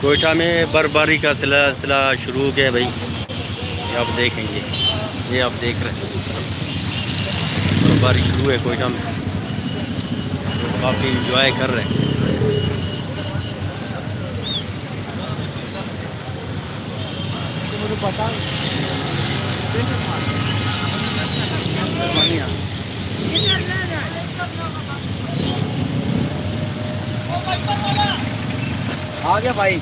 कोयटा में बर्फबारी का सिलसिला शुरू हो गया भाई। ये आप देखेंगे, ये आप देख रहे हैं बर्फबारी शुरू है कोयटा में। तो काफ़ी इंजॉय कर रहे हैं। मुझे पता आ गया भाई।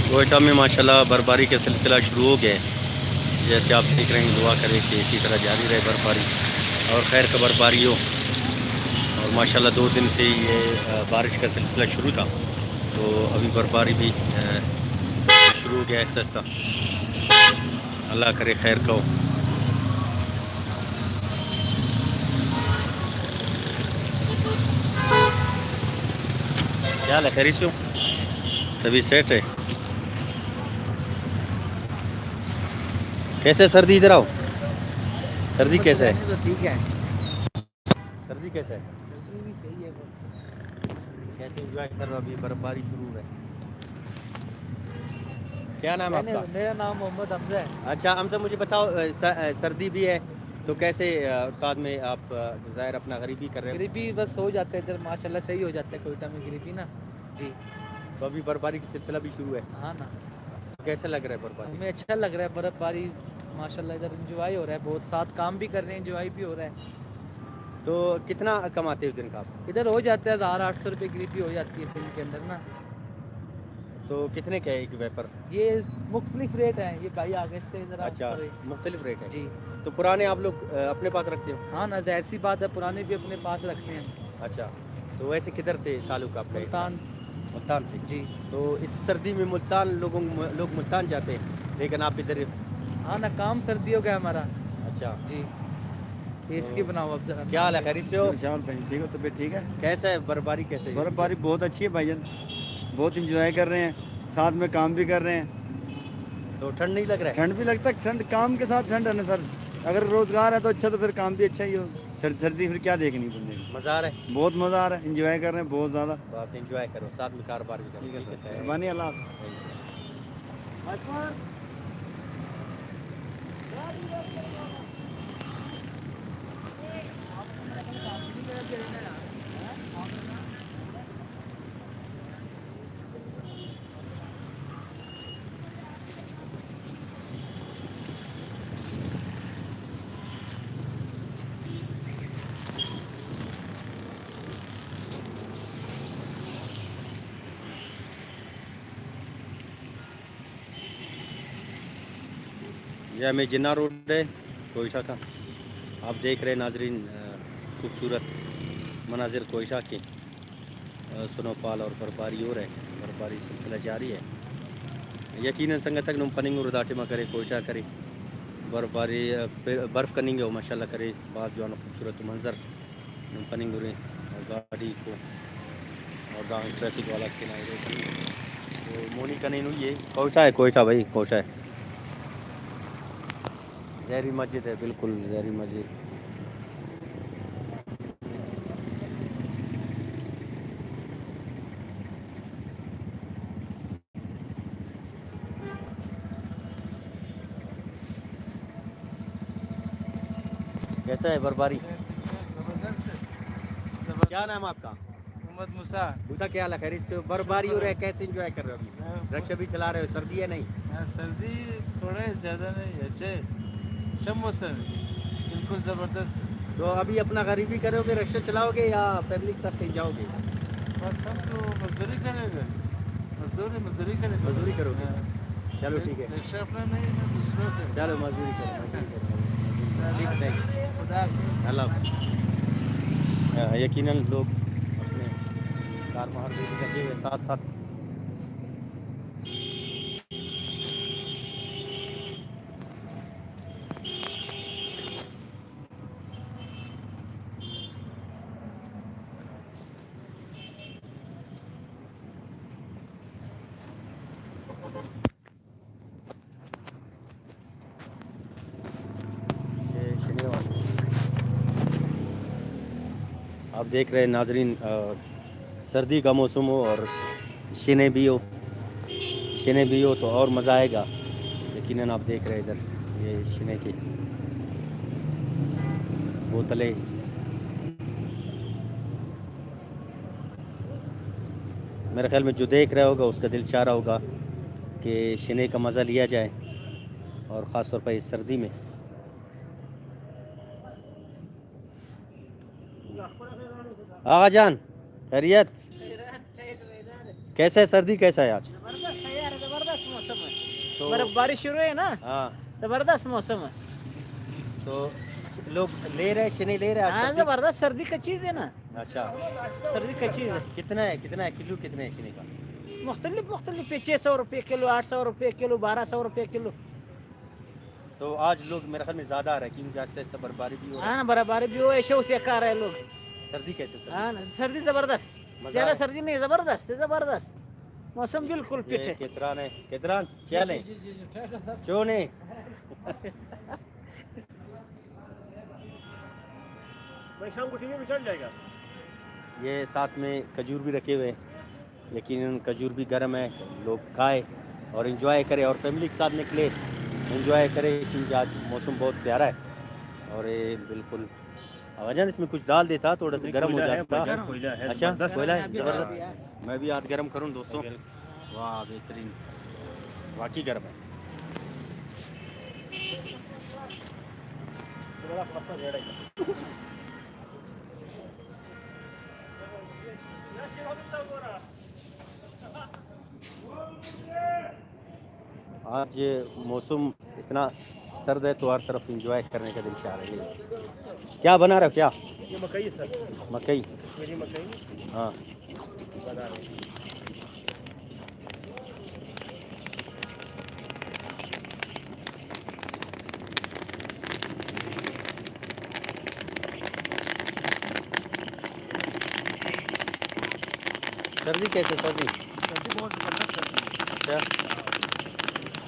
कोयटा में माशाल्लाह बर्फबारी का सिलसिला शुरू हो गया है। जैसे आप देख रहे हैं, दुआ करें कि इसी तरह जारी रहे बर्फबारी और खैर का बर्फबारी हो। और माशाल्लाह 2 दिन से ये बारिश का सिलसिला शुरू था, तो अभी बर्फबारी भी शुरू हो गया है सस्ता। अल्लाह करे खैर का हो। क्या हाल है, खैरियत से हो? सभी सेट है? कैसे सर्दी? इधर आओ। सर्दी कैसे है? तो ठीक है, सर्दी कैसे है? सर्दी भी सही है बस। कैसे एंजॉय कर रहे हो? अभी बर्फबारी शुरू है। क्या नाम है आपका? मेरा नाम मोहम्मद हमजा है। अच्छा हमसे मुझे बताओ, सर्दी भी है तो कैसे साथ में आप ज़ाहिर अपना गरीबी कर रहे हो? गरीबी बस हो जाता है इधर, माशाल्लाह सही हो जाता है कोयटा में गरीबी ना जी। तो अभी बर्फबारी की सिलसिला भी शुरू है, हाँ ना, कैसा लग रहा है बर्फबारी? हमें अच्छा लग रहा है बर्फबारी, माशाल्लाह इधर इंजॉय हो रहा है, बहुत साथ काम भी कर रहे हैं, इंजॉय भी हो रहा है। तो कितना कमाते हो दिन का आप? इधर हो जाता है 1800 रुपये गरीबी हो जाती है दिन के अंदर ना। तो कितने का है एक वेपर? ये मुख्तलिफ रेट हैं, ये भाई आगे से ज़रा अच्छा, ऊपर है। मुख्तलिफ रेट है जी तो पुराने आप लोग अपने पास रखते हो? हाँ ना, जाहिर सी बात है, पुराने भी अपने पास रखते हैं। अच्छा, तो वैसे किधर से ताल्लुक आपका? मुल्तान। मुल्तान से। जी तो इस सर्दी में मुल्तान लोग मुल्तान जाते हैं, लेकिन आप इधर। हाँ ना, काम सर्दियों का है हमारा अच्छा, जी। ये इसकी बनाओ अब जरा। क्या हाल है, खैरियत से हो? शाल भाई ठीक हो? तबीयत ठीक है? कैसा है बर्फबारी, कैसे है? बर्फबारी बहुत अच्छी है भाईजान, बहुत इंजॉय कर रहे हैं, साथ में काम भी कर रहे हैं। तो ठंड नहीं लग रहा है? ठंड भी लगता है, ठंड काम के साथ ठंड है ना सर। अगर रोजगार है तो अच्छा, तो फिर काम भी अच्छा ही हो। सर्दी फिर क्या देखनी बंदे को। मज़ा आ रहा है? बहुत मज़ा आ रहा है, इंजॉय कर रहे हैं बहुत ज़्यादा। बस एंजॉय करो, साथ में कारोबार भी करो। ठीक है ठीक सर, है, मेहरबानी, अल्लाह यह हमें जिन्ना रोड है कोयटा का। आप देख रहे हैं नाजरीन, खूबसूरत मनाजिर कोयटा के। स्नोफॉल और बर्फबारी हो रहा है, बर्फबारी सिलसिला जारी है। यकीनन संगत नुम पनिंग उदाटे में करे कोयटा करे बर्फबारी बर्फ़ कनिंगे हो माशाल्लाह करे बात जो है खूबसूरत मंजर नुम पनिंग और गाड़ी को और गाँव ट्रैफिक वाला के ना तो मोनी कनी ये कोयटा है, कोयटा भाई कोयटा है। जहरी मस्जिद है, बिल्कुल जहरी मस्जिद। कैसा है बर्फबारी? क्या नाम है आपका? मोहम्मद मूसा। मूसा, क्या हाल है, खैरियत से हो? बर्फबारी हो रहा है, कैसे एंजॉय कर रहे हो अभी? रिक्शा भी चला रहे हो, सर्दी है नहीं? सर्दी थोड़ा ज़्यादा नहीं, अच्छे अच्छा मौसम है, बिल्कुल ज़बरदस्त। तो अभी अपना गरीबी करोगे, रिक्शा चलाओगे या फैमिली के साथ कहीं जाओगे? बस हम तो मजदूरी करेंगे, मजदूरी करेंगे। मजदूरी करोगे? चलो ठीक है, रिक्शा अपना नहीं है, दूसरों से। चलो मजदूरी करो। ठीक है, खुदा अल्लाह। यकीनन लोग अपने कार बाहर लगे हुए साथ साथ। ये शनिवार आप देख रहे हैं नाजरीन, सर्दी का मौसम हो और शिने भी हो तो और मज़ा आएगा। यकीनन आप देख रहे हैं इधर ये शिने की बोतलें। मेरे ख्याल में जो देख रहा होगा उसका दिल चाह रहा होगा कि शिने का मज़ा लिया जाए, और ख़ास तौर पर इस सर्दी में। आगा जान, खैरियत? कैसा है सर्दी, कैसा है आज? जबरदस्त है यार, जबरदस्त मौसम है। तो बर्फबारी शुरू है ना, हाँ, जबरदस्त मौसम है। तो लोग ले रहे हैं, शिने ले रहे हैं आज हाँ सर्दी? जबरदस्त सर्दी का चीज़ है ना, अच्छा, सर्दी का चीज़ है। कितना है किलो कितने है शिने का? मुख्तलिफ मुख्तलिफ है, 600 रुपये किलो, 800 रुपये किलो, 1200 रुपये किलो। तो आज लोग मेरे ख्याल में ज़्यादा आ रहा है क्योंकि आज से बर्फबारी भी हो रहा हाँ ना, बर्फबारी भी हो, ऐसे उसे खा रहे हैं लोग। है। सर्दी कैसे सर? हाँ ना, सर्दी जबरदस्त, मज़ा ज़्यादा है। सर्दी नहीं, जबरदस्त है, जबरदस्त मौसम बिल्कुल फिट है। कितरान चले चोने। शाम को टीवी में चल जाएगा। ये साथ में खजूर भी रखे हुए हैं, यकीनन खजूर भी गर्म है, लोग खाए और एंजॉय करें और फैमिली के साथ निकले, एंजॉय करें क्योंकि आज मौसम बहुत प्यारा है। और ये बिल्कुल आवाजान इसमें कुछ डाल देता थोड़ा सा गर्म हो जाता। अच्छा, कोयला है ज़बरदस्त। मैं भी हाथ गर्म करूं दोस्तों। वाह बेहतरीन, वाकई गर्म है। आज ये मौसम इतना सर्द है तो हर तरफ एंजॉय करने का दिल चाह रही है। क्या बना रहे हो क्या? ये मकई है सर, मकई? मेरी मकई हाँ, बना रहे हैं। सर्दी कैसे सर्दी? सर्दी बहुत जबरदस्त सर्दी है। क्या